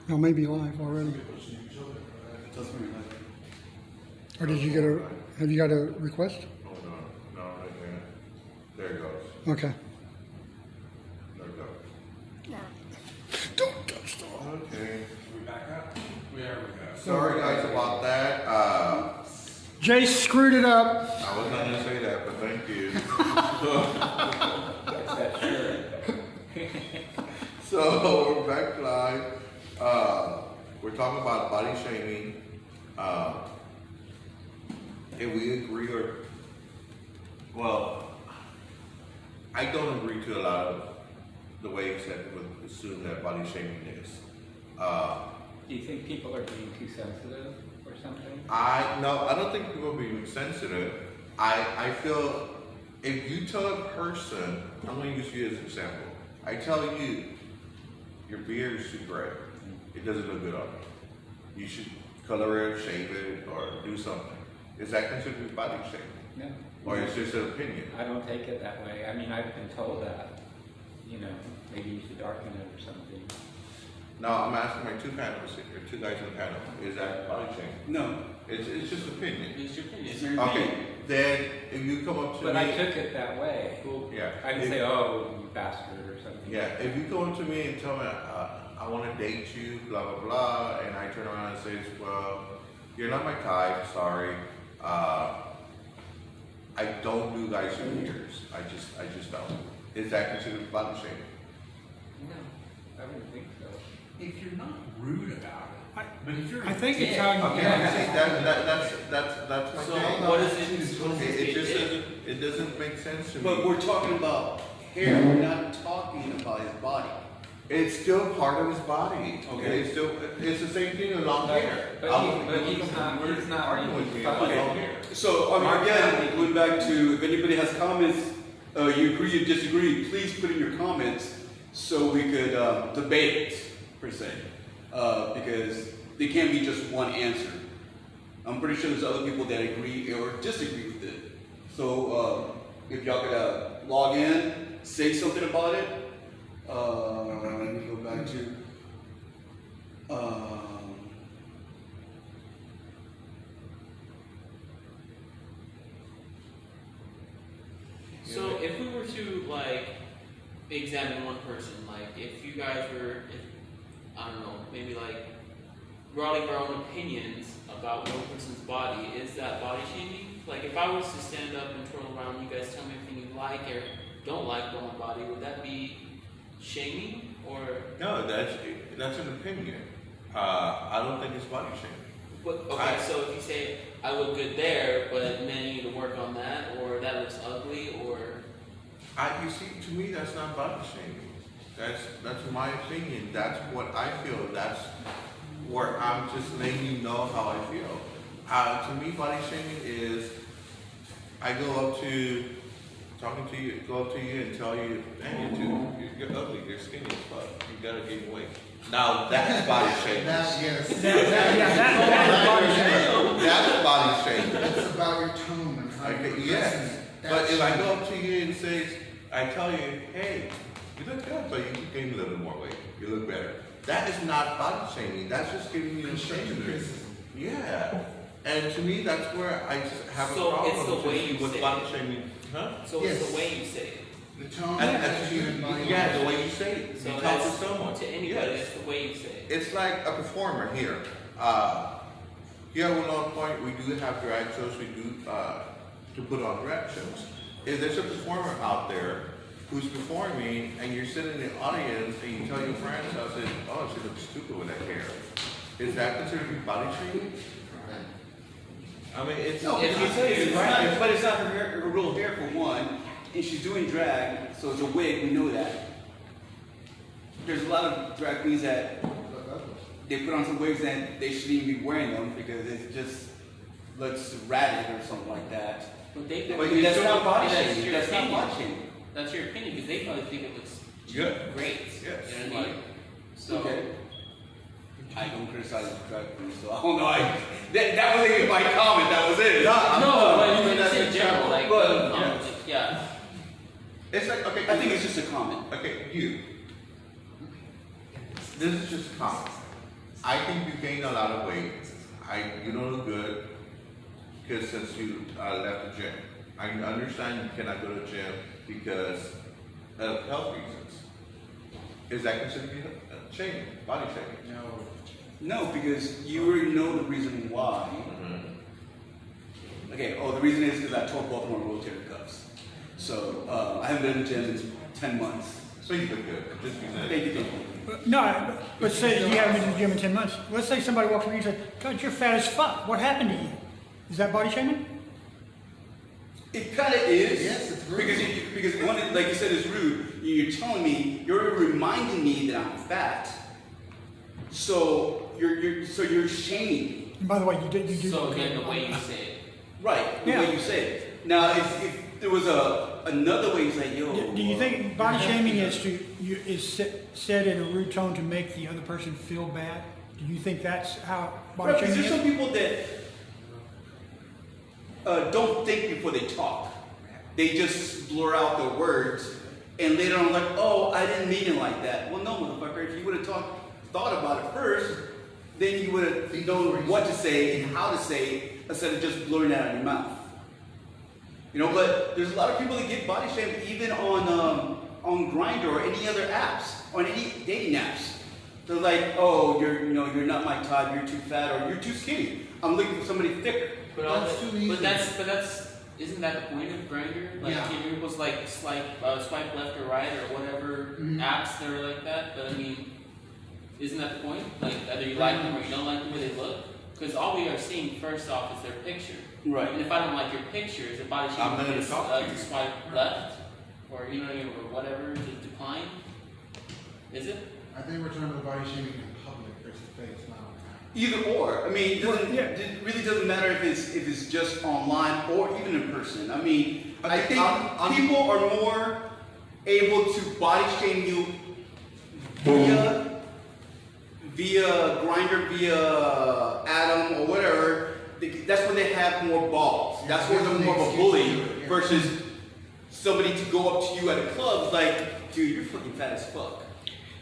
Y'all may be live already. Or did you get a, have you got a request? Oh, no, I can't. There it goes. Okay. There it goes. Don't touch the Okay. We back up? There we go. Sorry guys about that. Jay screwed it up. I was not gonna say that, but thank you. So we're back live. We're talking about body shaming. And we agree well, I don't agree to a lot of the ways that would assume that body shaming is. Do you think people are being too sensitive or something? I don't think people are being sensitive. I feel if you tell a person, I'm going to use you as an example. I tell you, your beard is too gray. It doesn't look good on you. You should color it, shave it, or do something. Is that considered body shaming? No. Or is just an opinion? I don't take it that way. I mean, I've been told that, you know, maybe you should darken it or something. Now I'm asking my two panelists here, two guys in the panel. Is that body shaming? No. It's just opinion. It's your opinion. It's your Okay. opinion. Then if you come up to But me, I took it that way. yeah. I didn't say, oh, you bastard or something. Yeah, if you come up to me and tell me I want to date you, blah blah blah, and I turn around and say, well, you're not my type, sorry. I don't do guys with ears. I just don't. Is that considered body shaming? No, I wouldn't think so. If you're not rude about it, but if you're I think it's how you. Okay, see, that's my So thing. what is it? It doesn't make sense to me. But we're talking about hair. We're not talking about his body. It's still part of his body. Okay. It's the same thing with long hair. But he's not arguing with me about really long hair. So again, going back to if anybody has comments, you agree, you disagree, please put in your comments so we could debate it per se, because there can't be just one answer. I'm pretty sure there's other people that agree or disagree with it. So if y'all could log in, say something about it. Let me go back to. So if we were to like examine one person, like if you guys were, I don't know, maybe like routing our own opinions about one person's body, is that body shaming? Like if I was to stand up and twirl around, you guys tell me everything you like or don't like about my body, would that be shaming or? No, that's an opinion. I don't think it's body shaming. But, okay, so if you say I look good there, but man, you need to work on that, or that looks ugly, or You see, to me, that's not body shaming. That's my opinion. That's what I feel. That's where I'm just letting you know how I feel. To me, body shaming is I go up to you and tell you, man, you're ugly, you're skinny as fuck. You gotta gain weight. Now that's body shaming. That's That's body shaming. That's about your tone and how Okay, you're yes. dressing. But if I go up to you and say, I tell you, hey, you look good, but you gain a little bit more weight. You look better. That is not body shaming. That's just giving you an Constructive opinion. criticism. Yeah. And to me, that's where I just have a So problem it's the way you with say body it. shaming. Huh? so Yes. it's the way you say it. The tone And that you and body yeah, the way you say it. So you talk to that's someone. to anybody. Yes. It's the way you say it. It's like a performer here. Here at One Point, we do have drag shows. We do to put on drag shows. If there's a performer out there who's performing, and you're sitting in the audience, and you tell your friends, I said, "Oh, she looks stupid with that hair." Is that considered to be body shaming? I mean, it's No, If you say it's it's not, right. but it's not her real hair for one, and she's doing drag, so it's a wig. We know that. There's a lot of drag queens that they put on some wigs and they shouldn't even be wearing them because it just looks ratted or something like that. But they But but you That's still- not body that's shaming. your That's not opinion. body shaming. That's your opinion because they probably think it looks Yeah. great. Yes. You know what I mean? So Okay. I don't criticize drag queens, so I don't know. That wasn't even my comment. That was it. no, but you can that's just say a general, like, but- like, yeah. It's like, okay, I think it's just a comment. okay, you. This is just a comment. I think you gained a lot of weight. You don't look good because since you left the gym. I understand you cannot go to the gym because of health reasons. Is that considered shaming, body shaming? No, because you already know the reason why. Mm-hmm. Okay, the reason is because I tore both of my rotator cuffs. So I haven't been in the gym in 10 months. So you look good. Just be nice. Thank you. No, let's say you haven't been to the gym in 10 months. Let's say somebody walks up to you and says, God, you're fat as fuck. What happened to you? Is that body shaming? It kind of is. Yes, it's rude. Because one, like you said, it's rude. You're telling me, you're reminding me that I'm fat. So you're shaming me. And by the way, you do. So again, the way you say it. Right, the Yeah. way you say it. Now, if there was another way to say, yo. Do you think body shaming is said in a rude tone to make the other person feel bad? Do you think that's how body Right, because shaming there's some is? people that don't think before they talk. They just blur out their words, and later on, like, oh, I didn't mean it like that. Well, no, motherfucker. If you would have thought about it first, then you would have known what to say and how to say it instead of just blurring it out of your mouth. You know, but there's a lot of people that get body shamed even on Grindr or any other apps, on any dating apps. They're like, oh, you're not my type, you're too fat, or you're too skinny. I'm looking for somebody thicker. But that's isn't that the point of Grindr? Like you're supposed to like swipe left or right or whatever apps that are like that. But I mean, isn't that the point? Like either you like them or you don't like the way they look. Because all we are seeing first off is their picture. Right. And if I don't like your picture, is it body I'm not shaming gonna talk to you. to swipe left or or whatever to decline? Is it? I think we're talking about body shaming in public versus face, not on camera. Either or. I mean, it really doesn't matter if it's just online or even in person. I mean, I think people are more able to body shame you via Grindr, via Adam or whatever. That's when they have more balls. That's where they're more of a bully versus somebody to go up to you at a club like, dude, you're fucking fat as fuck.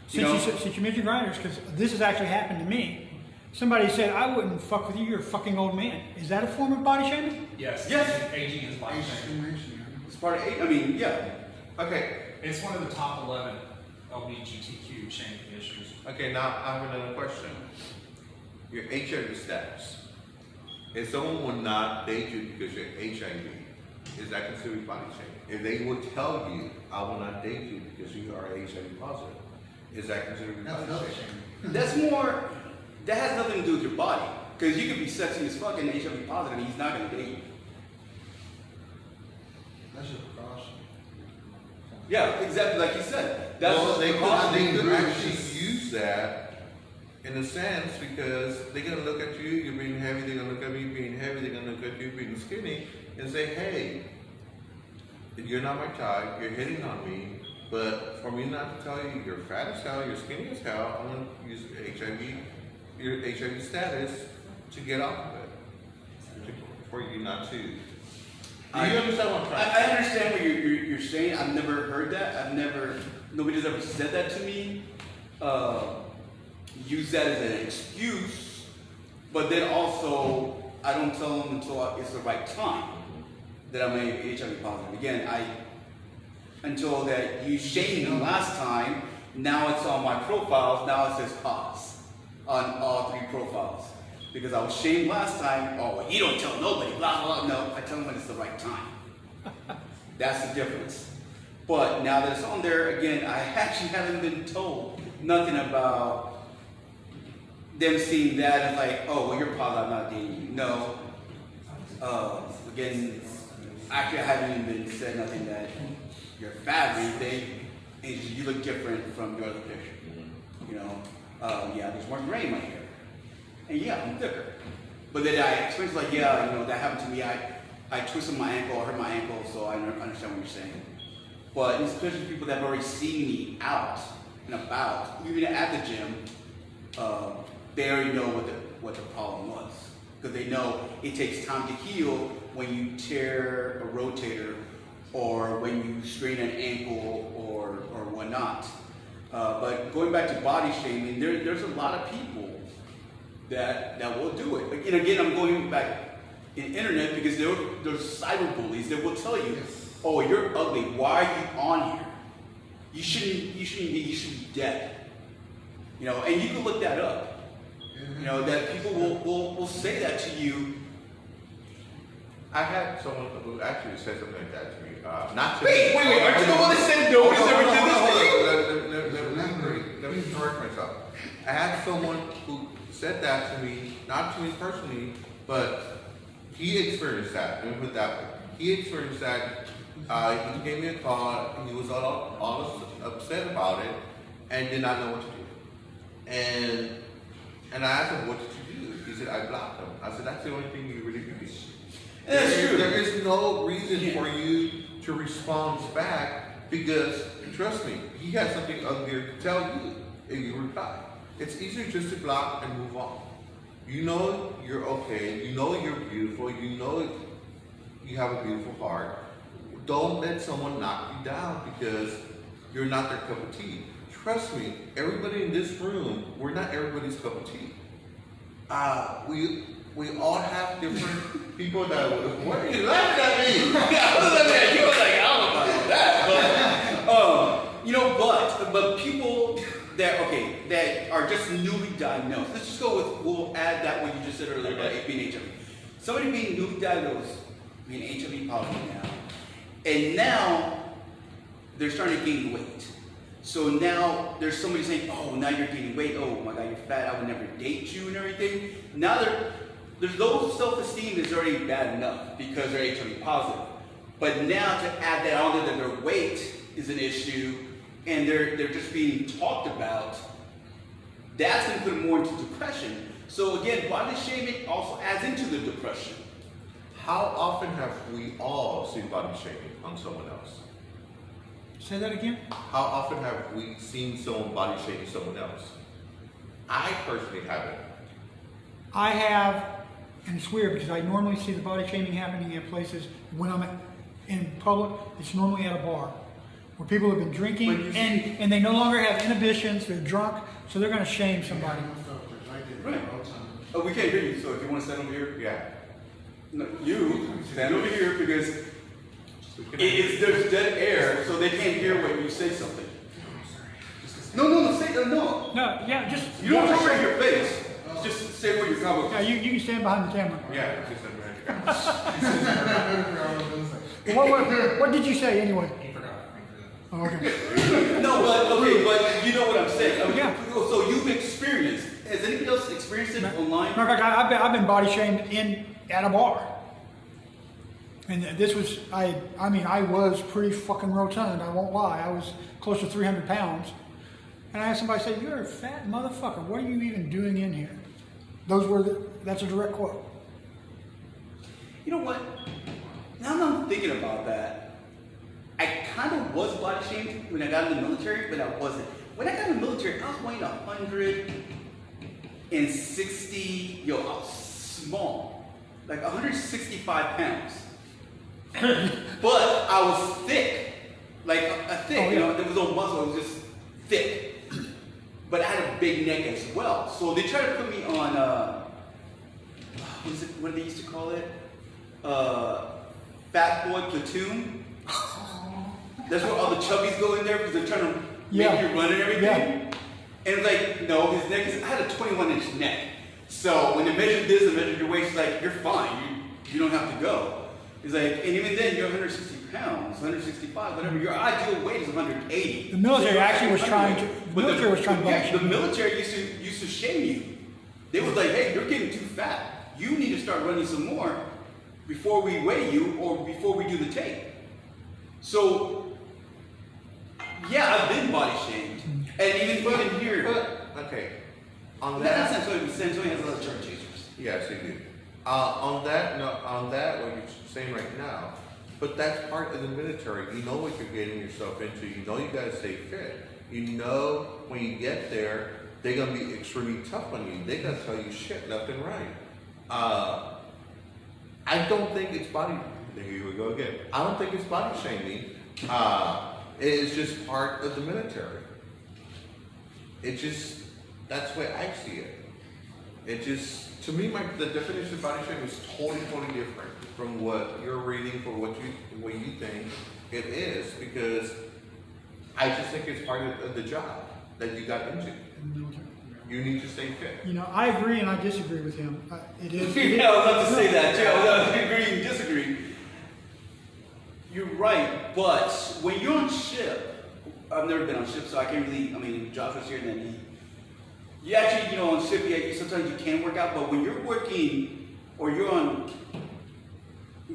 Since you mentioned Grinders, because this has actually happened to me. Somebody said, I wouldn't fuck with you, you're a fucking old man. Is that a form of body shaming? Yes. Yes. Aging is body Age shaming. discrimination. It's part of I mean, yeah. Okay. It's one of the top 11 LGBTQ shaming issues. Okay, now I have another question. Your HIV status. If someone would not date you because you're HIV, is that considered body shaming? If they would tell you, I will not date you because you are HIV positive, is that considered That's body another shaming? shame. That has nothing to do with your body. Because you could be sexy as fuck and HIV positive and he's not going to date you. That's just precaution. Yeah, exactly like you said. That's Well, just they precaution. could actually use that in a sense because they're gonna look at you, you're being heavy, they're gonna look at me being heavy, they're gonna look at you being skinny, and say, hey, you're not my type, you're hitting on me, but for me not to tell you you're fat as hell, you're skinny as hell, I'm gonna use your HIV status to get off of it, for you not to. Do you understand what I'm trying to say? I understand what you're saying. I've never heard that. Nobody's ever said that to me. Use that as an excuse, but then also I don't tell them until it's the right time that I'm HIV positive. Again, until that you shamed me last time. Now it's on my profiles. Now it says pause on all 3 profiles because I was shamed last time. Oh, you don't tell nobody. Blah blah. No, I tell them when it's the right time. That's the difference. But now that it's on there again, I actually haven't been told nothing about them seeing that and like, oh, well, you're positive, I'm not dating you. No. Again, actually, I haven't even been said nothing that you're fat or anything. It's just you look different from your other picture. You know, yeah, there's more gray in my hair. And yeah, I'm thicker. But then I explained like, yeah, that happened to me. I twisted my ankle, I hurt my ankle, so I understand what you're saying. But especially people that have already seen me out and about, even at the gym, they already know what the problem was. Because they know it takes time to heal when you tear a rotator or when you strain an ankle or whatnot. But going back to body shaming, there's a lot of people that will do it. And again, I'm going back in internet because there's cyberbullies that will tell you, oh, you're ugly. Why are you on here? You shouldn't be dead. You know, and you can look that up. You know, that people will say that to you. I had someone who actually said something like that to me. Not to Wait, aren't you the one that said nobody's ever did this to you? Let me correct myself. I had someone who said that to me, not to me personally, but he experienced that. Let me put it that way. He experienced that. He gave me a call. He was all upset about it and did not know what to do. And I asked him, what did you do? He said, I blocked him. I said, that's the only thing you really do. That's true. There is no reason for you to respond back because, trust me, he has something uglier to tell you if you reply. It's easier just to block and move on. You know you're okay. You know you're beautiful. You know you have a beautiful heart. Don't let someone knock you down because you're not their cup of tea. Trust me, everybody in this room, we're not everybody's cup of tea. We all have different people that would. What are you laughing at me? I was laughing at you. I was like, I don't know about that, but you know, but people that are just newly diagnosed. Let's just go with. We'll add that what you just said earlier about being HIV. Somebody being newly diagnosed, being HIV positive now, and now they're starting to gain weight. So now there's somebody saying, oh, now you're gaining weight. Oh my God, you're fat. I would never date you and everything. Now there's low self-esteem is already bad enough because they're HIV positive. But now to add that on that their weight is an issue and they're just being talked about, that's going to put them more into depression. So again, body shaming also adds into the depression. How often have we all seen body shaming on someone else? Say that again? How often have we seen someone body shaming someone else? I personally haven't. I have, and it's weird because I normally see the body shaming happening at places when I'm in public. It's normally at a bar where people have been drinking and they no longer have inhibitions. They're drunk, so they're going to shame somebody. Right. Oh, we can't hear you. So if you want to stand over here, Yeah. no, you stand over here because there's dead air, so they can't hear when you say something. No, say no. No, yeah, just You don't have to show your face. Just say where you're coming yeah, from. you can stand behind the camera. Yeah, just What did you say anyway? He forgot. Oh, okay. No, but you know what I'm saying. I mean, Yeah. So you've experienced. Has anybody else experienced it online? No, I've been body shamed at a bar. And this was, I was pretty fucking rotund, I won't lie. I was close to 300 pounds. And I had somebody say, you're a fat motherfucker. What are you even doing in here? That's a direct quote. You know what? Now that I'm thinking about that, I kind of was body shamed when I got in the military, but I wasn't. When I got in the military, I was weighing 160, I was small, like 165 pounds. But I was thick, like a thick, Oh, yeah. there was no muscle, it was just thick. But I had a big neck as well. So they tried to put me on, what do they used to call it? Fat boy platoon. That's where all the chubbies go in there because they're trying to make you run and everything. Yeah. And it's like, no, his neck I had a 21-inch neck. So when they measured this and measured your waist, it's like, you're fine. You don't have to go. He's like, and even then, you're 160 pounds, 165, whatever. Your ideal weight is 180. The military actually was trying to. The military was trying to body The shame. military used to shame you. They was like, hey, you're getting too fat. You need to start running some more before we weigh you or before we do the tape. So, yeah, I've been body shamed, and even here. okay. On That's that, San Antonio has a lot of church chasers. yes, they do. On that, what you're saying right now, but that's part of the military. You know what you're getting yourself into. You know you gotta stay fit. You know when you get there, they're gonna be extremely tough on you. They're gonna tell you shit left and right. I don't think it's body. Here we go again. I don't think it's body shaming. It's just part of the military. It just that's the way I see it. It just, to me, the definition of body shaming is totally different from what you're reading for what you think it is, because I just think it's part of the job that you got into. You need to stay fit. You know, I agree and I disagree with him. It is. Yeah, I was about to say that too. I was about to agree and disagree. You're right, but when you're on ship, I've never been on ship, so I can't really. I mean, Josh was here, and then you actually, you know, on ship, sometimes you can work out, but when you're working or you're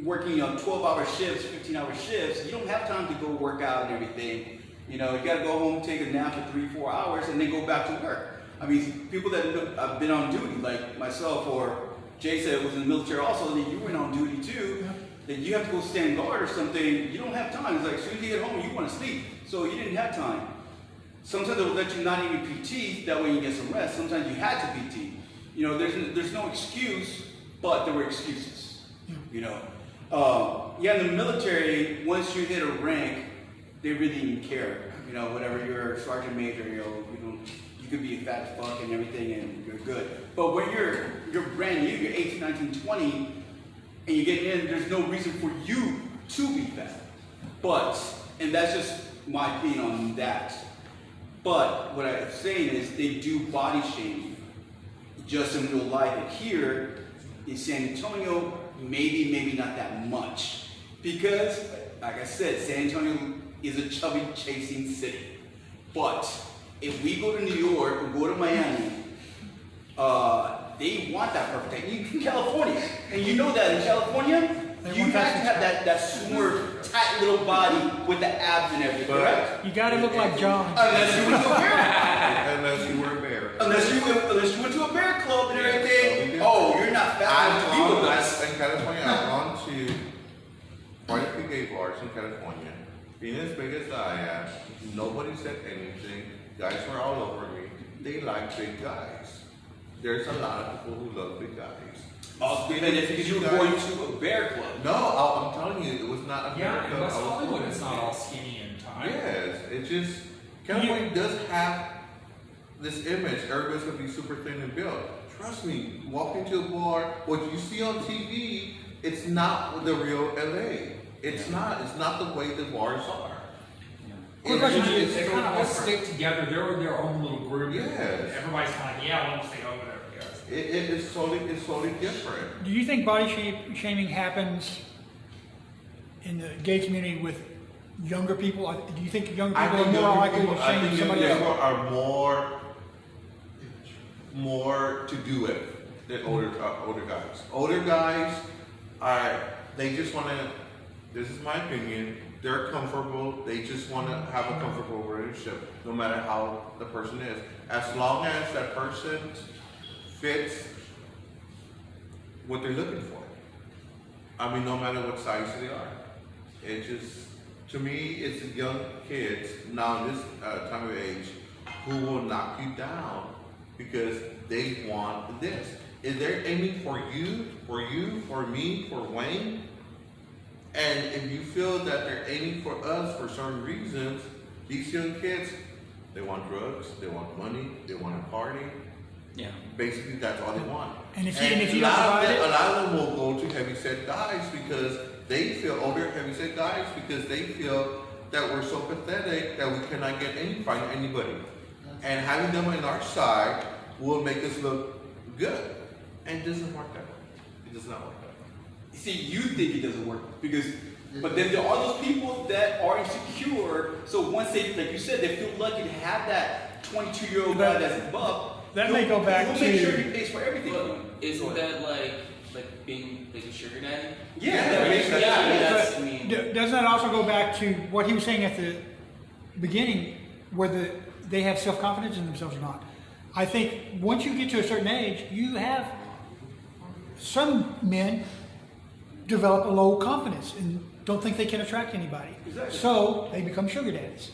working on 12-hour shifts, 15-hour shifts, you don't have time to go work out and everything. You know, you got to go home, take a nap for 3-4 hours, and then go back to work. I mean, people that have been on duty, like myself or Jay said was in the military also, that you went on duty too, that you have to go stand guard or something, you don't have time. It's like as soon as you get home, you want to sleep. So you didn't have time. Sometimes they'll let you not even PT, that way you get some rest. Sometimes you had to PT. You know, there's no excuse, but there were excuses. You know, yeah, in the military, once you hit a rank, they really didn't care. You know, whatever you're a sergeant major, you could be a fat fuck and everything, and you're good. But when you're brand new, you're 18, 19, 20, and you get in, there's no reason for you to be fat. But, and that's just my opinion on that. But what I'm saying is they do body shaming just in real life. And here in San Antonio, maybe not that much. Because, like I said, San Antonio is a chubby chasing city. But if we go to New York or go to Miami, they want that perfect thing. In California, and you know that in California, you have to have that super tight little body with the abs and everything, correct? You gotta look like John. Unless you went to a bear. Unless you were a bear. Unless you went to a bear club and everything. Oh, you're not fat enough to be with us. In California, I've gone to quite a few gay bars in California. Being as big as I am, nobody said anything. Guys were all over me. They like big guys. There's a lot of people who love big guys. Oh, then it's because you were going to a bear club. No, I'm telling you, it was not a bear Yeah, club. in West I was Hollywood, going it's to. not all skinny and tight. Yes, it just, California does have this image. Everybody's going to be super thin and built. Trust me, walk into a bar, what you see on TV, it's not the real LA. It's not the way the bars are. Quick question to you. They kind of all stick together. They're their own little group. Yes. Everybody's kind of like, yeah, I want to stay over there. Yes. It's totally different. Do you think body shaming happens in the gay community with younger people? Do you think younger people are more likely to shame somebody else? Are more to do it than older guys. Older guys they just want to. This is my opinion. They're comfortable. They just want to have a comfortable relationship, no matter how the person is. As long as that person fits what they're looking for. I mean, no matter what size they are. It just, to me, it's the young kids now in this time of age who will knock you down because they want this. Is they're aiming for you, for me, for Wayne? And if you feel that they're aiming for us for certain reasons, these young kids, they want drugs, they want money, they want to party. Yeah. Basically, that's all they want. And if you a don't lot provide it, of them will go to heavyset guys because they feel older heavyset guys because they feel that we're so pathetic that we cannot get find anybody. And having them on our side will make us look good. And it doesn't work that way. It does not work that way. See, you think it doesn't work but then there are those people that are insecure. So once they, like you said, they feel lucky to have that 22-year-old guy that's buff. that may go back he'll make sure to. he pays for everything. But isn't that like being like a sugar daddy? Yeah, that makes sense. That's But mean. doesn't that also go back to what he was saying at the beginning, whether they have self-confidence in themselves or not? I think once you get to a certain age, you have some men develop a low confidence and don't think they can attract anybody. Exactly. So they become sugar daddies.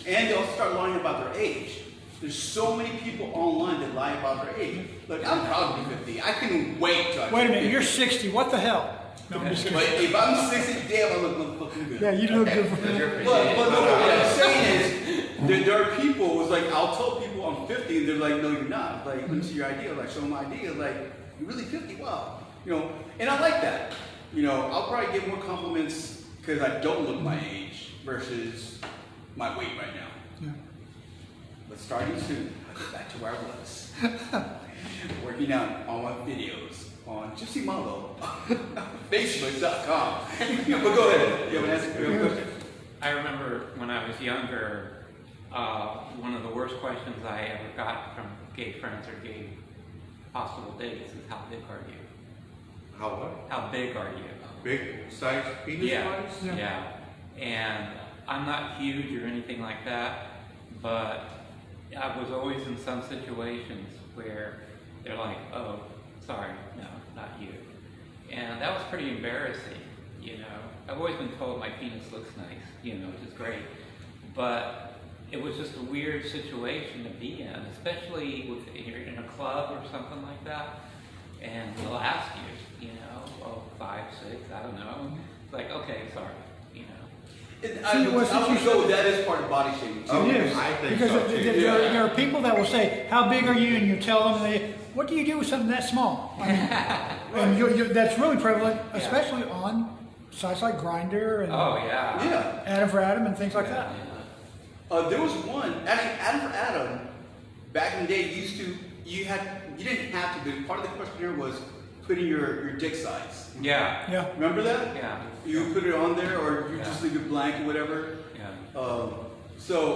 And they also start lying about their age. There's so many people online that lie about their age. Look, I'm proud to be 50. I couldn't wait till I Wait a minute, turn you're 50. 60. What the hell? No, I'm just But kidding. if I'm 60, damn, I look motherfucking good. Yeah, you look good. But no, what I'm saying is, there are people, it's like, I'll tell people I'm 50, and they're like, no, you're not. Like, let me see your ID. Like, show them my ID. Like, you're really 50? Wow. You know, and I like that. You know, I'll probably get more compliments because I don't look my age versus my weight right now. Yeah. But starting soon, I'll get back to where I was. Working out on my videos on Gypsy Malo, Facebook.com. But go ahead. You have an answer? You have a question? I remember when I was younger, one of the worst questions I ever got from gay friends or gay possible dates is how big are you? How what? How big are you? Big size penis Yeah, wise? yeah. And I'm not huge or anything like that, but I was always in some situations where they're like, oh, sorry, no, not you. And that was pretty embarrassing, you know. I've always been told my penis looks nice, you know, which is great. But it was just a weird situation to be in, especially if you're in a club or something like that. And they'll ask you, you know, oh, 5, 6, I don't know. It's like, okay, sorry, you know. I would go, that is part of body shaming too. It is. I think Because so, too. there are people that will say, how big are you? And you tell them, what do you do with something that small? I mean, and that's really prevalent, especially on sites like Grindr and Oh, yeah. Yeah. Adam for Adam and things like that. There was one, actually, Adam for Adam, back in the day, you didn't have to, but part of the questionnaire was putting your dick size. Yeah, Yeah. Remember that? yeah, You put it on there, or you Yeah. just leave it blank or whatever. yeah.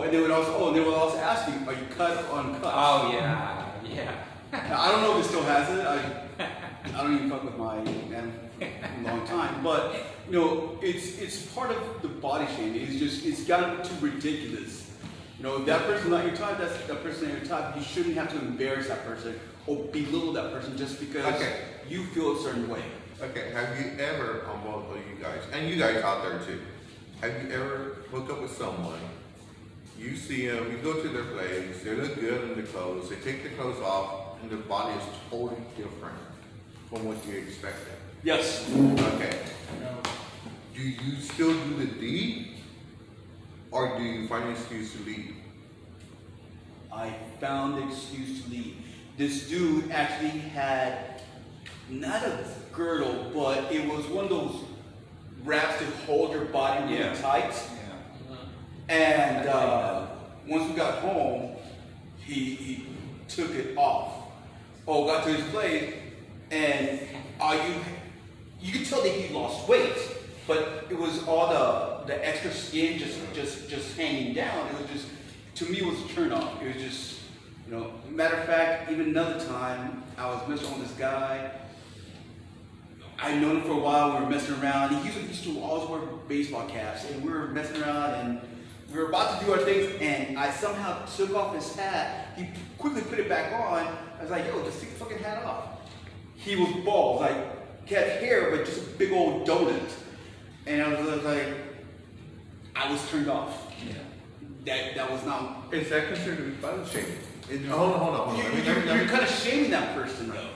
And they would also ask you, are you cut or uncut? Oh, yeah, yeah. Now, I don't know if it still has it. I don't even fuck with my man in a long time, but you know, it's part of the body shaming. It's gotten too ridiculous. You know, if that person's not your type, that's that person not your type. You shouldn't have to embarrass that person or belittle that person just because you feel a certain way. Okay, have you ever, on both of you guys, and you guys out there too, have you ever hooked up with someone, you see them, you go to their place, they look good in the clothes, they take the clothes off, and their body is totally different from what you expected? Yes. Okay. Do you still do the deed, or do you find an excuse to leave? I found the excuse to leave. This dude actually had not a girdle, but it was one of those wraps that hold your body really tight. And once we got home, he took it off. Oh, got to his place, and you could tell that he lost weight, but it was all the extra skin just hanging down. It was just, to me, it was a turn off. It was just, you know. Matter of fact, even another time, I was messing with this guy. I'd known him for a while. We were messing around. He used to always wear baseball caps, and we were messing around, and we were about to do our things, and I somehow took off his hat. He quickly put it back on. I was like, yo, just take the fucking hat off. He was bald, like, he had hair, but just a big old donut. And I was like, I was turned off. Yeah. That was not. Is that considered body shaming? Hold on. You're kind of shaming that person, though.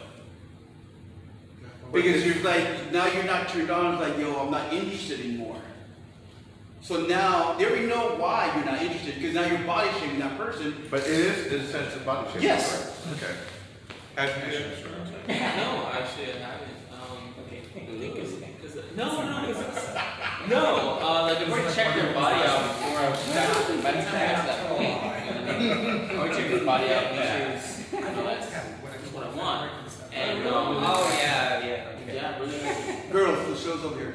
Because you're like, now you're not turned on. It's like, yo, I'm not interested anymore. So now they already know why you're not interested, because now you're body shaming that person. But it is in a sense of body shaming. Yes. Right? Okay. Have you No, actually, I haven't. Like if we check their body out before I was by the time I got to that point, I would check their body out and choose, that's what I want. And Oh, yeah. yeah, really. Girls, the show's over here.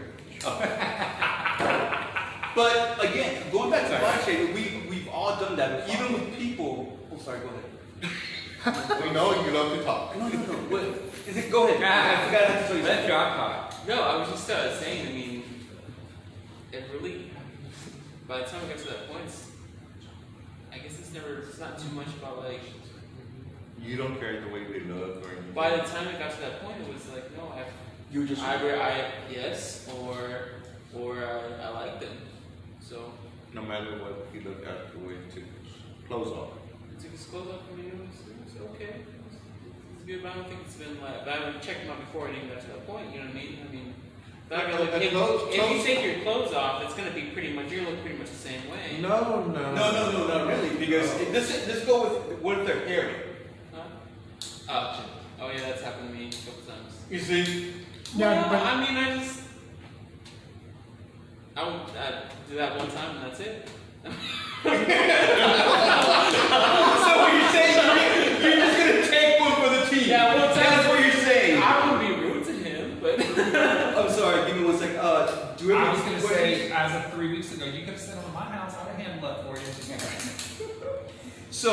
But again, going back to body shaming, we've all done that. Even with people. Oh, sorry. Go ahead. We know you love to talk. No. What is it? Go ahead. I forgot how to tell you Let something. John talk. No, I was just saying, I mean, it really, by the time I got to that point, I guess it's not too much about like, You don't care the way they look or anything. by the time I got to that point, it was like, no, You were just. either yes, or I like them. So, No matter what you look at, the way to close off. I took his clothes off, I mean, it was okay. It's good, but I don't think it's been like, but I would check them out before I even got to that point, you know what I mean? But like, The if clothes- you take your clothes off, it's gonna be pretty much, you're gonna look pretty much the same way. No, Not really, because let's go with what they're hairy. Huh? Oh yeah, that's happened to me a couple times. You see? Yeah, Well, but I mean, I would do that one time and that's it. So what you're saying, you're just gonna take one for the team. Yeah, well, that's what you're saying. I wouldn't be rude to him, but I'm sorry, give me 1 second. Do we I have was any gonna questions? say, as of 3 weeks ago, you could have sent them to my house, I'd have handled that for you. So,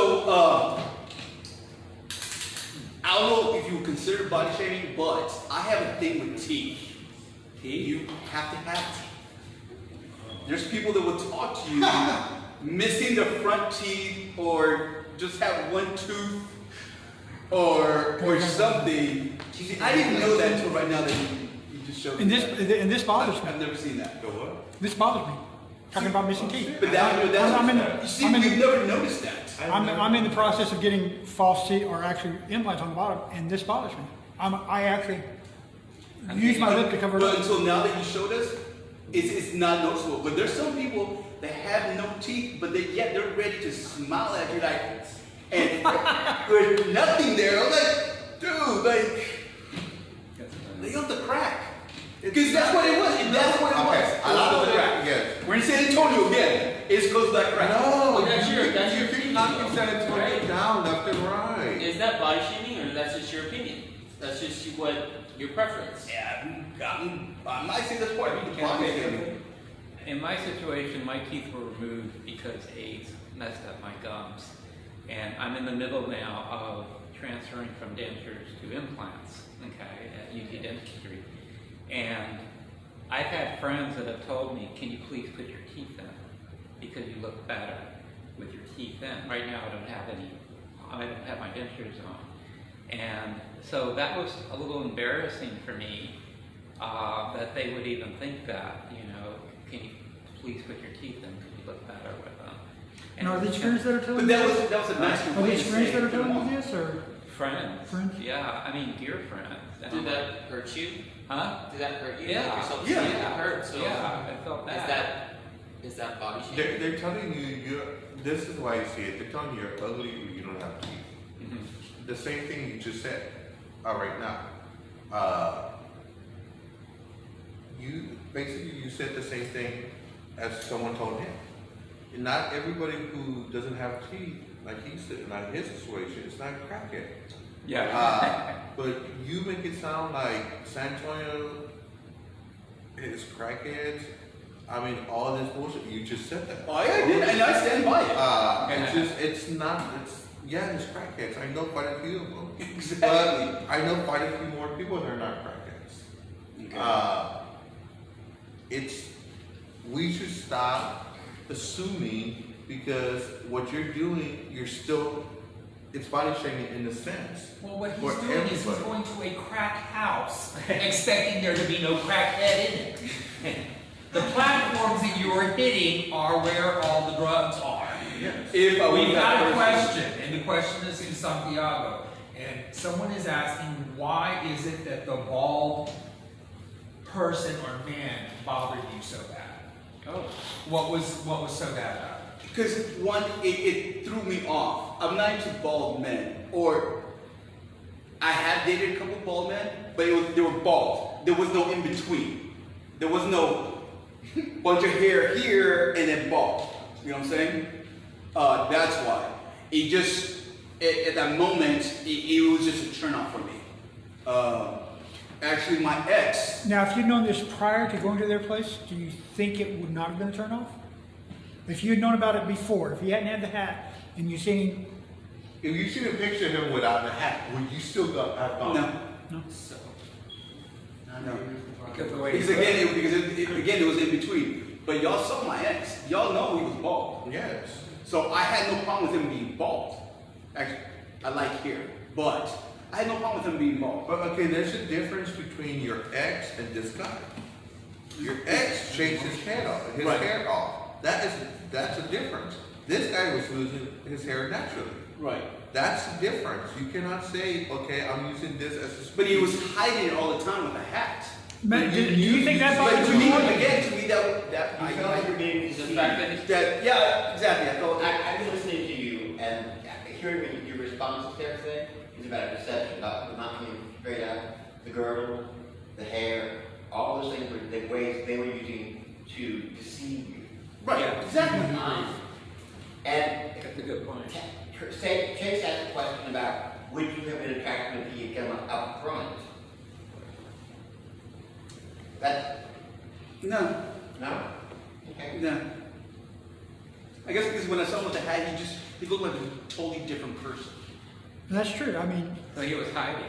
I don't know if you would consider body shaming, but I have a thing with teeth. You have to have teeth. There's people that will talk to you missing the front teeth or just have one tooth or something. See, I didn't know that until right now that you just showed me. and this bothers me. I've never seen that. The what? This bothers me. Talking about missing teeth. But that's I'm you see, we've never noticed that. I'm in the process of getting false teeth or actually implants on the bottom, and this bothers me. I actually use my lip to cover it But up. until now that you showed us, it's not noticeable. But there's some people that have no teeth, but yet they're ready to smile at you like, and there's nothing there. I'm like, dude, like, they got the crack. Because that's what it was. That's what it was. Okay, A lot of the crack. yes. We're in San Antonio again. It's because of that crack. No, That's your you keep opinion, knocking though, San Antonio right? down left and right. is that body shaming or that's just your opinion? That's just your preference. Yeah, I might say that's part of the body shaming. In my situation, my teeth were removed because AIDS messed up my gums. And I'm in the middle now of transferring from dentures to implants, okay, at UT Dentistry. And I've had friends that have told me, can you please put your teeth in? Because you look better with your teeth in. Right now I don't have my dentures on. And so that was a little embarrassing for me, that they would even think that, can you please put your teeth in because you look better with them. And are these friends that are telling But you? that was a nice Are way these to friends say that are it. Come telling on. you this, or? Friends. Friends? Yeah, I mean dear friends. And Did I'm that like, hurt you? huh? Did that hurt you? Yeah. Like your self Yeah. esteem hurt. So Yeah, I felt bad. is that body shaming? They're telling you, this is why I see it, they're telling you you're ugly or you don't have teeth. Mhm. The same thing you just said, right now. You said the same thing as someone told him. And not everybody who doesn't have teeth, like he said, not his situation, it's not crackhead. Yeah. But you make it sound like San Antonio is crackheads. I mean, all this bullshit, you just said that. Oh yeah, I did, and I stand by it. It's it's crackheads. I know quite a few of them. Exactly. But I know quite a few more people that are not crackheads. Okay. We should stop assuming because what you're doing, it's body shaming in a sense. Well, what he's For doing is he's everybody. going to a crack house, expecting there to be no crackhead in it. The platforms that you are hitting are where all the drugs are. If I We've was got a that person- question, and the question is in Santiago, and someone is asking, why is it that the bald person or man bothered you so bad? Oh. What was so bad about it? Because one, it threw me off. I'm not into bald men, or I have dated a couple bald men, but they were bald. There was no in between. There was no bunch of hair here and then bald. You know what I'm saying? That's why. It just at that moment it was just a turn off for me. Actually, my ex. Now, if you'd known this prior to going to their place, do you think it would not have been a turn off? If you had known about it before, if you hadn't had the hat and you seen, If you see a picture of him without the hat, would you still have gone? No. So, No. because the way Because again, it was in between. But y'all saw my ex. Y'all know he was bald. Yes. So I had no problem with him being bald. Actually, I like hair, but I had no problem with him being bald. But okay, there's a difference between your ex and this guy. Your ex shaved his head off, Right. hair off. That's a difference. This guy was losing his hair naturally. Right. That's the difference. You cannot say, okay, I'm using this as a. But he was hiding it all the time with a hat. Matt, do you think that But bothers to you me, more? again, to me, that I feel like you're being The deceived. fact that that, yeah, exactly. I felt I've been listening to you and hearing what your responses there today is about perception, not being straight out. The girdle, the hair, all those things were the ways they were using to deceive you. right, Yeah. exactly. And That's a good point. Chase asked a question about would you have been attracted if he had come up front? That No, no? Okay. no. I guess because when I saw him with the hat, he looked like a totally different person. And that's true. I mean, So he was hiding.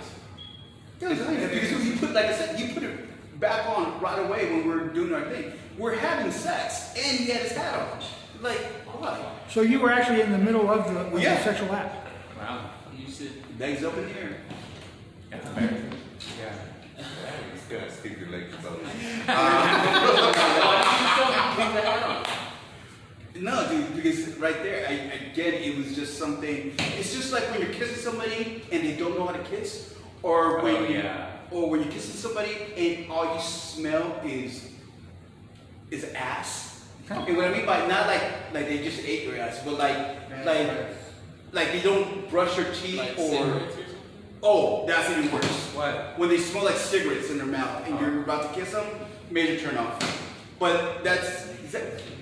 Yeah, because he put, like I said, he put it back on right away when we were doing our thing. We're having sex, and he had his hat on. Like, why? so you were actually in the middle of the Yeah. sexual act. Wow. you said Legs up in the air. That's embarrassing. Yeah. He's gonna stick your legs about. No, dude, because right there, again, it was just something. It's just like when you're kissing somebody and they don't know how to kiss, or when or when you're kissing somebody and all you smell is ass. And what I mean by not like they just ate your ass, but like they don't brush your teeth like or cigarettes or something. oh, that's even worse. What? When they smell like cigarettes in their mouth and you're about to kiss them, major turn off. But I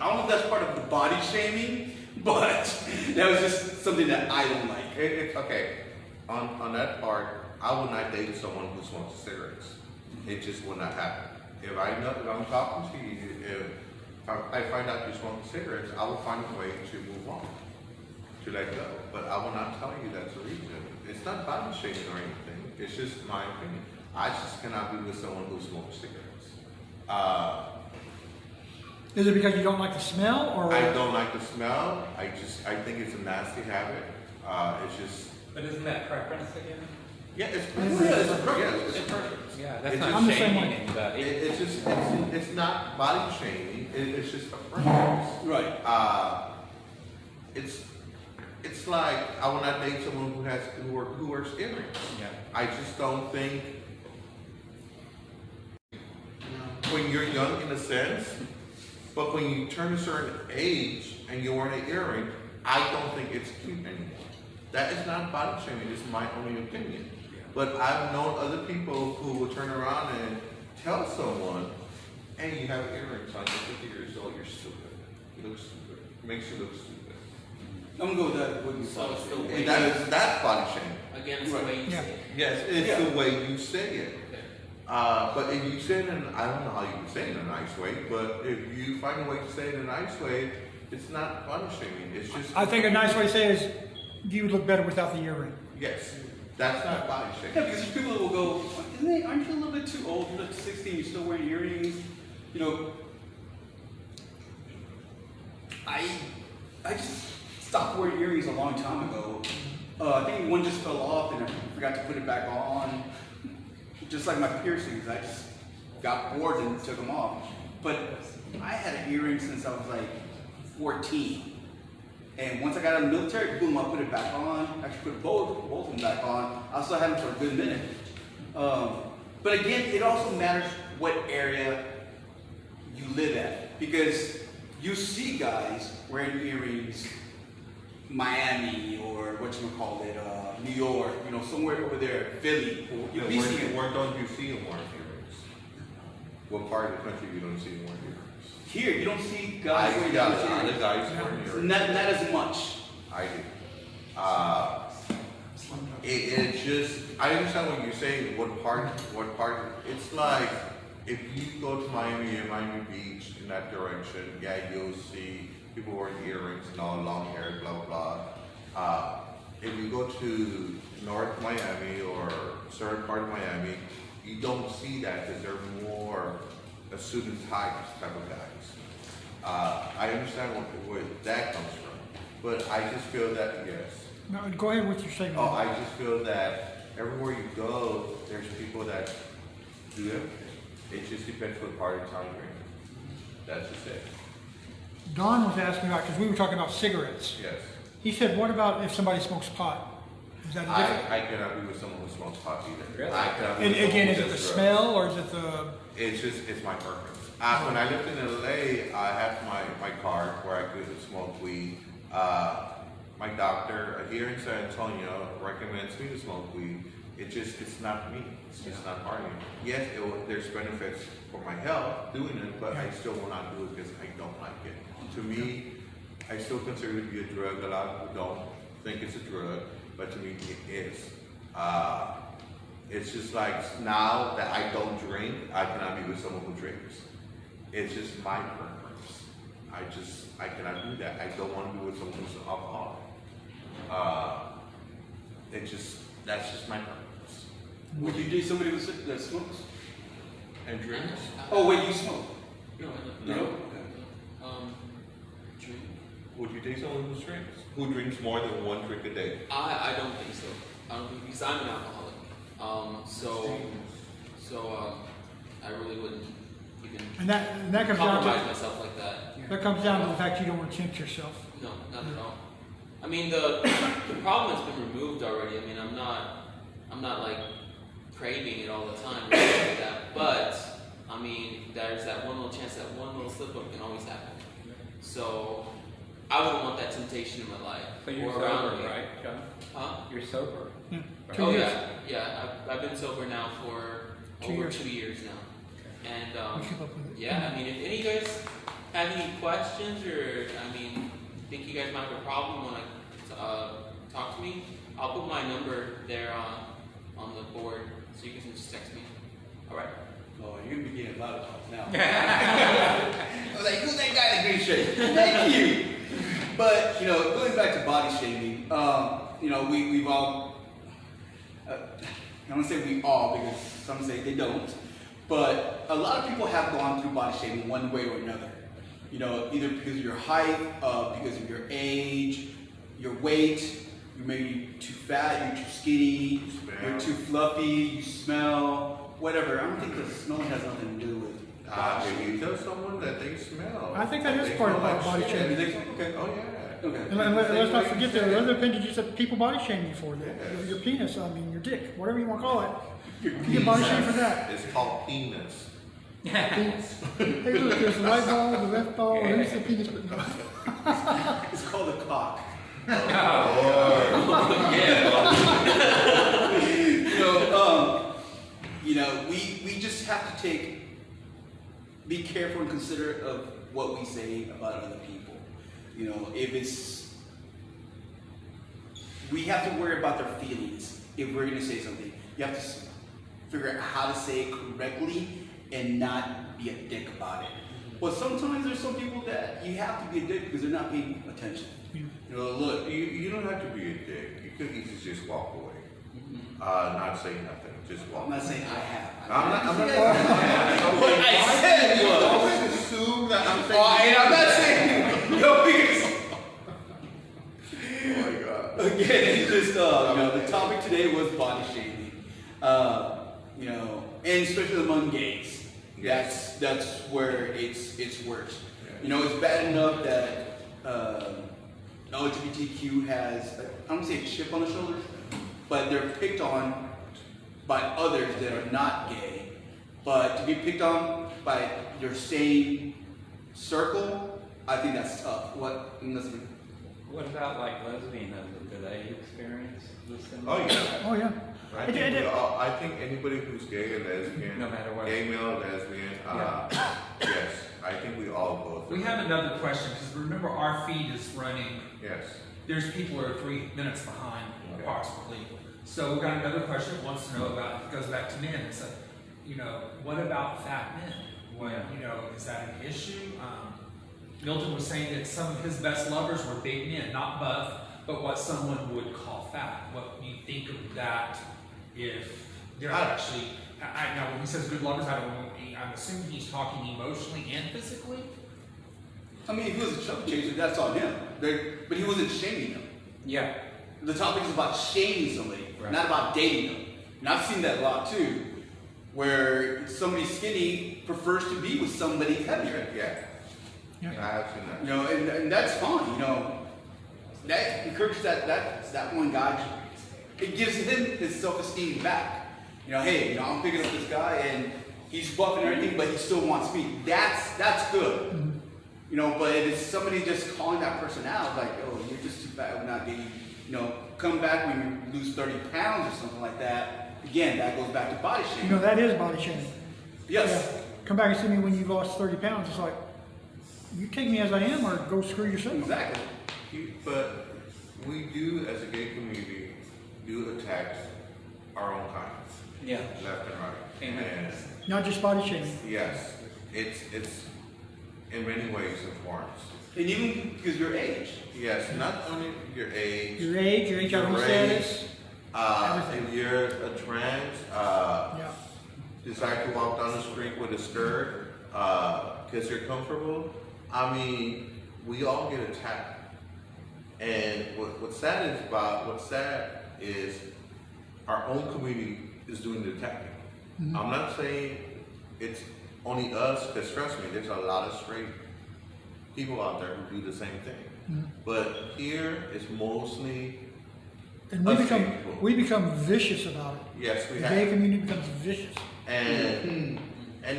don't know if that's part of the body shaming, but that was just something that I don't like. It's okay. On that part, I will not date someone who smokes cigarettes. It just will not happen. If I'm talking to you, if I find out you're smoking cigarettes, I will find a way to move on, to let go. But I will not tell you that's the reason. It's not body shaming or anything. It's just my opinion. I just cannot be with someone who smokes cigarettes. Is it because you don't like the smell, or I don't like the smell. I think it's a nasty habit. It's just, But isn't that preference again? yeah, it's It's Yeah, that's It's not I'm the same shaming way. anybody. it's not body shaming. It's just a preference. Right. It's like I will not date someone who wears earrings. Yeah. I just don't think when you're young in a sense, but when you turn a certain age and you're wearing an earring, I don't think it's cute anymore. That is not body shaming. It's my only opinion. But I've known other people who will turn around and tell someone, "Hey, you have earrings on. You're 50 years old. You're stupid. You look stupid. It makes you look stupid." I'm gonna go with that. What you So it's the And way that's body shaming. again, it's the way you Yeah. say it. Yes, it's Yeah. the way you say it. Okay. But if you say it in, I don't know how you can say it in a nice way, but if you find a way to say it in a nice way, it's not body shaming. It's just. I think a nice way to say it is, you would look better without the earring. Yes, that's not body Yeah, shaming. because there's people that will go, aren't you a little bit too old? You're like 16, you're still wearing earrings. You know, I just stopped wearing earrings a long time ago. I think one just fell off and I forgot to put it back on. Just like my piercings, I just got bored and took them off. But I had an earring since I was like 14. And once I got out of the military, boom, I put it back on. Actually put both of them back on. I still had them for a good minute. But again, it also matters what area you live at. Because you see guys wearing earrings, Miami or whatchamacallit, New York, you know, somewhere over there, Philly. You be seeing it. Where don't you see them wearing earrings? What part of the country you don't see them wearing earrings? Here, you don't see I guys see wearing a earrings. lot of guys wearing earrings. Not as much. I do. It just, I understand what you're saying, what part, it's like, if you go to Miami and Miami Beach in that direction, yeah, you'll see people wearing earrings and all long hair, blah, blah, blah. If you go to North Miami or certain part of Miami, you don't see that because they're more a suit and tie type of guys. I understand where that comes from, but I just feel that, yes. No, go ahead with your statement. Oh, I just feel that everywhere you go, there's people that do everything. It just depends what part of town you're in. That's just it. Don was asking about, because we were talking about cigarettes. Yes. He said, what about if somebody smokes pot? Is that a different? I cannot be with someone who smokes pot either. Really? I cannot be And with someone again, who is it the does drugs. smell or is it the? It's my preference. When I lived in LA, I had my card where I could smoke weed. My doctor here in San Antonio recommends me to smoke weed. It's not me. It's just not part of me. Yes, there's benefits for my health doing it, but I still will not do it because I don't like it. To me, I still consider it to be a drug. A lot of people don't think it's a drug, but to me it is. It's just like now that I don't drink, I cannot be with someone who drinks. It's just my preference. I cannot do that. I don't want to be with someone who's an alcoholic. That's just my preference. Would you date somebody that smokes? And drinks? Oh, wait, you smoke? No, I don't. No? Drink. Would you date someone who drinks? Who drinks more than one drink a day? I don't think so. I don't think because I'm an alcoholic. So I really wouldn't even And that comes down compromise to myself like that. that comes down to the fact you don't want to tempt yourself. No, not at all. I mean the problem has been removed already. I mean I'm not like craving it all the time or anything like that. But I mean there's that one little chance, that one little slip up can always happen. So I wouldn't want that temptation in my life. So you're or around sober, me. right, John? Huh? You're sober. Yeah. Right. 2 Oh years. yeah. I've been sober now for 2 over years. 2 years now. And We keep up with it. yeah, I mean, if any of you guys have any questions or, I mean, think you guys might have a problem, want to talk to me, I'll put my number there on the board so you can just text me. All right. Oh, you're gonna be getting a lot of calls now. I was like, who's that guy in the green shirt? Thank you. But going back to body shaming, we've all. I don't want to say we all because some say they don't, but a lot of people have gone through body shaming one way or another. Either because of your height, because of your age, your weight. You may be too fat, you're too skinny, you're too fluffy, you smell, whatever. I don't think the smell has nothing to do with body If shaming. you tell someone that they smell. I think that is they part of smell like body shit. shaming. You think so? Okay. Oh yeah. Okay. And let's not forget there are other opinions you said people body shame you for. Yes. Your penis, your dick, whatever you want to call it. Your You get body shamed for that. It's called penis. Hey, look, there's the right ball, the left ball, and there's the penis. But no. It's called a cock. We just have to be careful and considerate of what we say about other people. We have to worry about their feelings if we're going to say something. You have to figure out how to say it correctly and not be a dick about it. But sometimes there's some people that you have to be a dick because they're not paying attention. Look, you don't have to be a dick. You could easily just walk away. Not say nothing. Just walk I'm not saying I have. I'm not What I said was. always assume that I'm saying. Oh, and I'm not saying no because Oh my God. again, it's just the topic today was body shaming. And especially among gays. Yes. That's where it's worse. Yeah. It's bad enough that LGBTQ has, I don't say a chip on the shoulder, but they're picked on by others that are not gay. But to be picked on by your same circle, I think that's tough. What about like lesbianism? Do they experience this? Oh yeah. Oh yeah. I think anybody who's gay or lesbian, No matter what. gay male, lesbian, yes, I think we all go through. We have another question, because remember our feed is running, Yes. there's people who are 3 minutes behind Okay. approximately. So we've got another question that wants to know about, it goes back to men. It's what about fat men? Is that an issue? Milton was saying that some of his best lovers were big men, not buff, but what someone would call fat. What do you think of that if they're actually, now when he says good lovers, I'm assuming he's talking emotionally and physically? I mean, if he was a chubby chaser, that's on him. But he wasn't shaming them. Yeah. The topic is about shaming somebody, Right. not about dating them. And I've seen that a lot too, where somebody skinny prefers to be with somebody heavier. Yeah. I have seen that. And that's fine. That encourages that one guy it gives him his self-esteem back. You know, hey, you know, I'm picking up this guy and he's buffing everything, but he still wants me. That's good. Mm-hmm. You know, but if it's somebody just calling that person out, like, oh, you're just too fat, we're not dating, you know, come back when you lose 30 pounds or something like that. Again, that goes back to body You shaming. know, that is body shaming. Yes. Yeah. Come back and see me when you lost 30 pounds. It's like, you take me as I am or go screw yourself. Exactly. But we do, as a gay community, do attack our own kind, Yeah. left and right. Amen. And Not just body shaming. yes, it's in many ways and forms. And even because your age. Yes, not only your age, Your age, your HIV race, status. if you're a trans, Yeah. decide to walk down the street with a skirt because you're comfortable. I mean, we all get attacked. And what's sad is our own community is doing the attacking. Mm-hmm. I'm not saying it's only us, because trust me, there's a lot of straight people out there who do the same thing. Mm-hmm. But here it's mostly And us gay people. we become vicious about it. Yes, we The gay have. community becomes vicious. And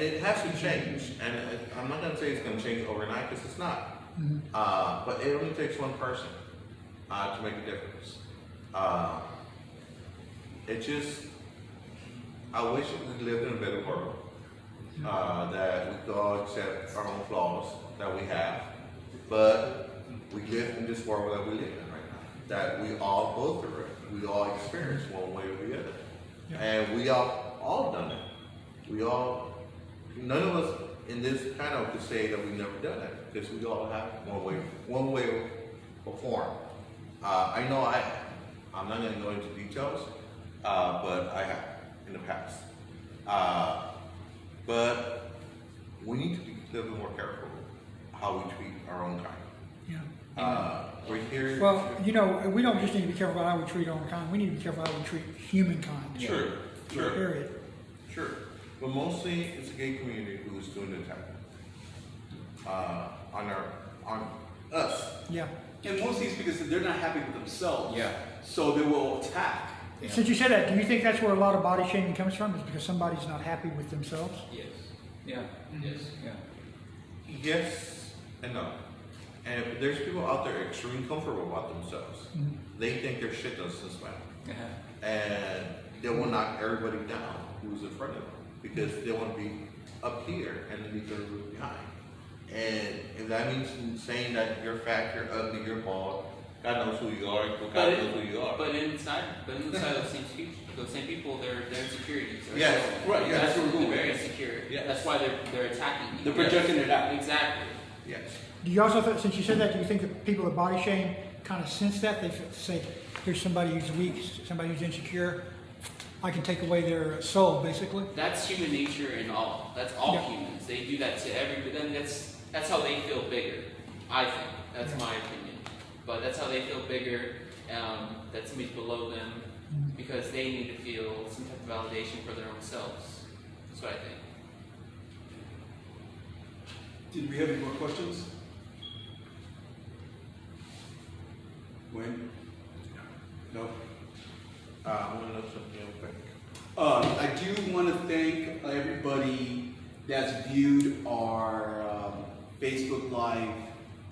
it has to change. And I'm not going to say it's going to change overnight because it's not. But it only takes one person to make a difference. It just, I wish we lived in a better world. That we could all accept our own flaws that we have. But we live in this world that we live in right now. That we all go through it. We all experience one way or the other. Yeah. And we all done it. None of us in this panel could say that we've never done it, because we all have one way or form. I know I'm not going to go into details, but I have in the past. But we need to be a little bit more careful how we treat our own kind. Yeah. We're here. Well, you know, we don't just need to be careful about how we treat our own kind. We need to be careful how we treat humankind. Sure. Period. Sure. But mostly it's the gay community who is doing the attacking. On us. Yeah. And mostly it's because they're not happy with themselves. Yeah. So they will attack. Since you said that, do you think that's where a lot of body shaming comes from? Is because somebody's not happy with themselves? Yes. Yeah. Yes. Yeah. Yes and no. And there's people out there extremely comfortable about themselves. They think their shit doesn't smell. Uh-huh. And they will knock everybody down who's in front of them because they want to be up here and then they're behind. And if that means saying that you're fat, you're ugly, you're bald, God knows who you are, God knows who you are. But inside those same people, they're insecurities. Right? Yes, right, yeah, That's that's where we're going. They're very insecure. Yes. That's why they're attacking you. They're projecting it out. Exactly. Yes. Do you also, since you said that, do you think that people that body shame kind of sense that? They say, here's somebody who's weak, somebody who's insecure. I can take away their soul, basically. That's human nature in all. That's all Yeah. humans. They do that to everybody. Then that's how they feel bigger. I think that's Yeah. my opinion. But that's how they feel bigger. That somebody's below them because they need to feel some type of validation for their own selves. That's what I think. Did we have any more questions? Wayne? No? I want to know something real quick. I do want to thank everybody that's viewed our Facebook Live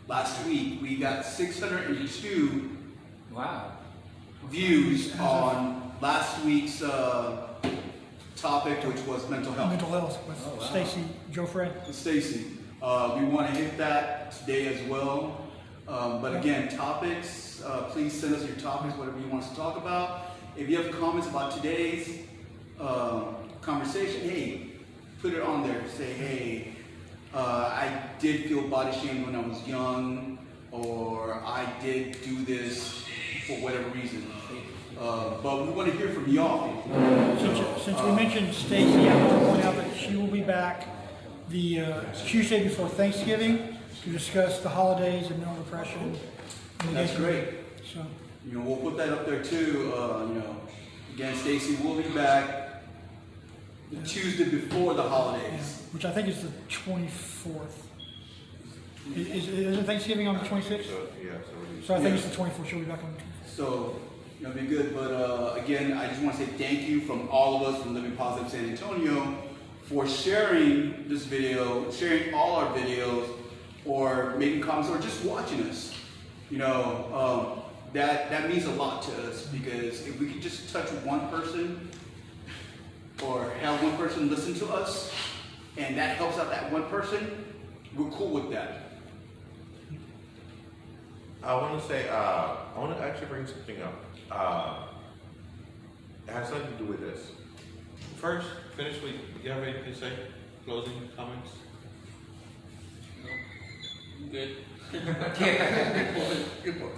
last week. We got 602 Wow. views on last week's topic, which was mental health. Mental health with Oh, wow. Stacy, Joe Fred. Stacy, we want to hit that today as well. But again, topics, please send us your topics, whatever you want us to talk about. If you have comments about today's conversation, hey, put it on there. Say, hey, I did feel body shamed when I was young, or I did do this for whatever reason. But we want to hear from y'all. Since we mentioned Stacy, I want to point out that she will be back the Tuesday before Thanksgiving to discuss the holidays and no depression. And That's great. So, You know, we'll put that up there too. Again, Stacy will be back the Tuesday before the yeah, holidays. which I think is the 24th. Isn't Thanksgiving on the 26th? So, yeah, so we So I think it's the 24th. She'll be back on the 24th. So That'll be good. But again, I just want to say thank you from all of us from Living Positive San Antonio for sharing this video, sharing all our videos, or making comments, or just watching us. You know, that means a lot to us, because if we could just touch one person or have one person listen to us, and that helps out that one person, we're cool with that. I want to say, I want to actually bring something up. It has something to do with this. First, finish with, you have anything to say? Closing comments? I'm good. Good book.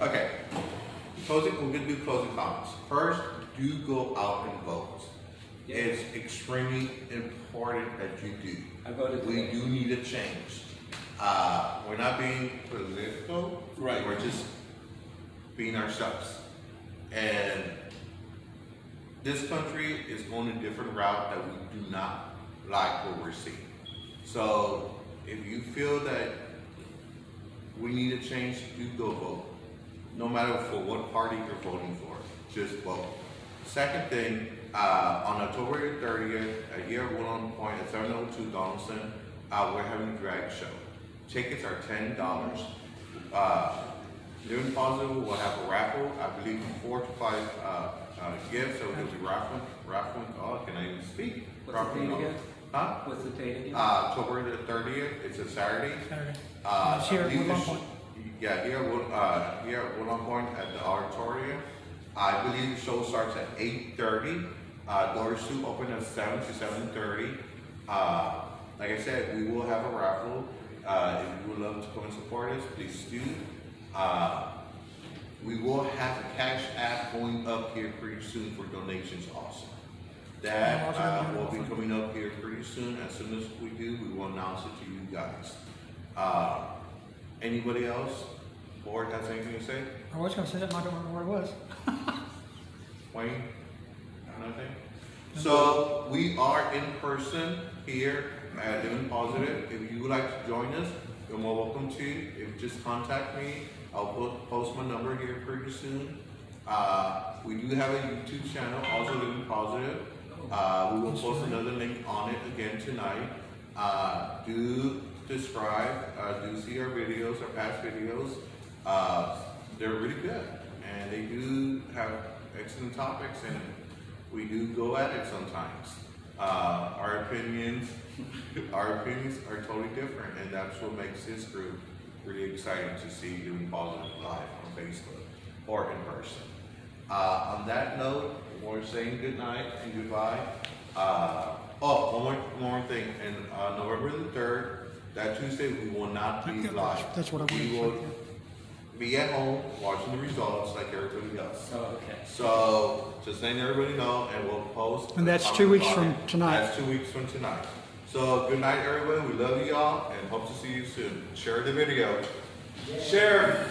Okay. Closing, we're going to do closing comments. First, do go out and vote. Yeah. It's extremely important that you do. I voted We today. do need a change. We're not being political. Right. We're just being ourselves. And this country is going a different route that we do not like what we're seeing. So if you feel that we need a change, do go vote. No matter for what party you're voting for, just vote. Second thing, on October 30th, at Year One on Point at 702 Donaldson, we're having a drag show. Tickets are $10. Living Positive will have a raffle, I believe 4 to 5 gifts, so we'll be raffling, oh, can I even speak? What's the date again? Huh? What's the date again? October the 30th, it's a Saturday. Saturday. I Here at believe Woodlawn the sh- Point. Yeah, here at Woodlawn Point at the auditorium. I believe the show starts at 8:30. Doors to open at 7 to 7:30. Like I said, we will have a raffle. If you would love to come and support us, please do. We will have a cash app going up here pretty soon for donations also. That will be coming up here pretty soon. As soon as we do, we will announce it to you guys. Anybody else? Board has anything to say? I was going to say that, and I don't remember what it was. Wayne? Nothing? So we are in person here at Living Positive. If you would like to join us, you're more welcome to. If you just contact me, I'll post my number here pretty soon. We do have a YouTube channel, also Living Positive. We will post another link on it again tonight. Do subscribe, do see our videos, our past videos. They're really good, and they do have excellent topics, and we do go at it sometimes. Our opinions are totally different, and that's what makes this group really exciting to see Living Positive live on Facebook or in person. On that note, we're saying good night and goodbye. One more thing. And November the 3rd, that Tuesday, we will not be live. That's what I wanted We to will say. be at home watching the results like everybody else. Oh, okay. So just letting everybody know, and we'll post. And that's on 2 weeks the from comment. tonight. That's 2 weeks from tonight. So good night, everybody. We love you all, and hope to see you soon. Share the video. Share.